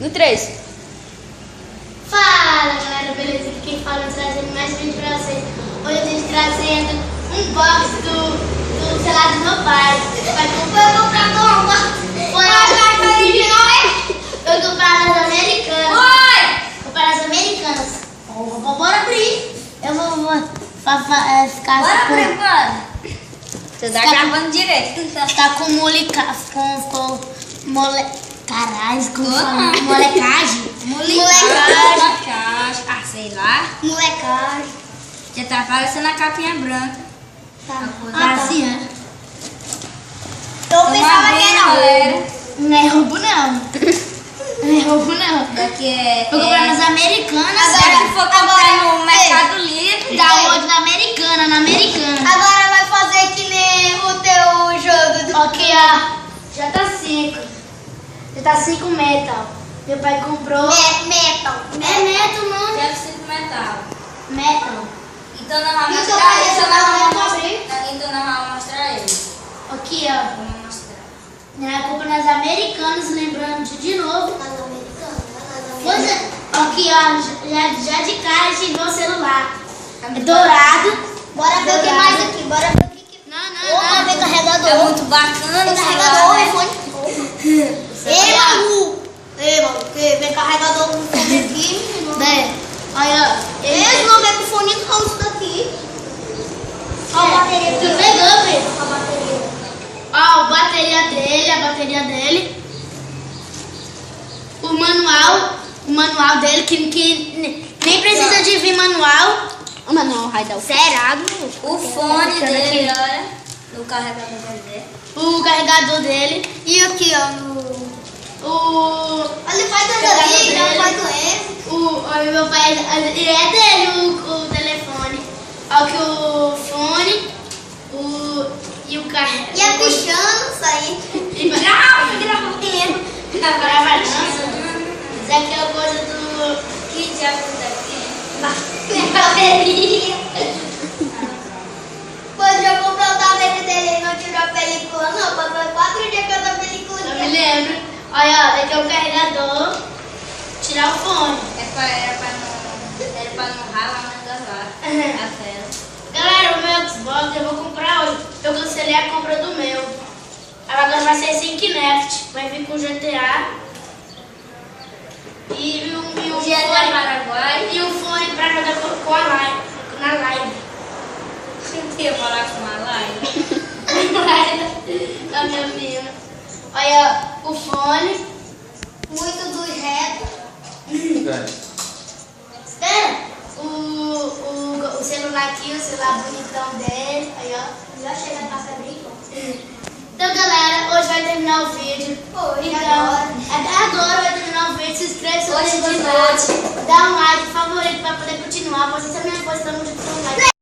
No 3. Fala galera, beleza? Aqui quem fala trazendo mais um vídeo pra vocês. Hoje eu estou trazendo um box do sei lá, do meu pai. Vai comprar bomba. Eu comprar nas Americanas. Oi! Comprar nas Americanas. Bora abrir. Eu vou ficar Bora assim, abrir, bora. Você tá gravando direito. ficar com caralho, como fala? Molecagem. Molecagem. Ah, sei lá. Molecagem. Já tá aparecendo a capinha branca. Tá assim, né? Eu pensava que era roubo. Não é roubo, não. Não é roubo, não. Daqui é... Vou comprar nas Americanas. Agora se for comprar no Mercado Livre... Dá outro na Americana, Agora vai fazer que nem o teu jogo do... Aqui, ó. Já tá 5. Já tá 5 metal. Meu pai comprou... Metal. É metal, não? Deve ser de metal. Metal. Então nós vamos E o teu mostrar pai isso. já vai abrir? Então nós vamos mostrar ele. Aqui, ó. Vamos mostrar. Eu compro nas Americanas, lembrando de novo. Nas Americanas. Pois é. Aqui, ó. Já de cara a gente vê o celular. É dourado. Bora ver o que mais aqui. Bora ver o que... Não. Vem carregador. É muito bacana o Carregador, celular, né? iPhone. Ei, Malu. Vem carregador com fone aqui, menino. Olha, Esse não vem com fone com isso daqui. Ó a bateria Tu aqui. pegou, filho? A bateria. Ó, a bateria dele. O manual dele, que nem precisa de vir manual. O manual vai dar o cerado. O fone dele, olha. O carregador dele. O carregador dele. E aqui, ó. Ele faz Carregador doença, dele. não faz doença. O meu pai, ele é dele o telefone. Ó, que o fone, e o carregador. E é pichando isso aí. E gravamento. Isso aqui é a coisa do... Que diabo daqui? bateria. Pode já comprar o tablet dele e não tirou a película, não. Passou 4 dias com essa película. Não me lembro. Olha, ó, daqui é o carregador. Tirar o fone. É pra não ralar mais das varas. A tela. Galera, o meu Xbox eu vou comprar hoje. Eu cancelei a compra do meu. Agora vai ser sem Kinect. Vai vir com GTA. E um GTA fone. Paraguai. E um fone pra jogar com a live. Na live. Quem ia falar com uma live? Da minha prima. Olha, ó, o fone. Muito dos retos. Espera. O celular aqui, o celular bonitão dele. Aí, ó. Já chega a taça brinco. Então, galera, hoje vai terminar o vídeo. Hoje, Então, agora vai terminar o vídeo. Se inscreve se Hoje você de gostar. Dá um like, favorito pra poder continuar. Você também postando de like.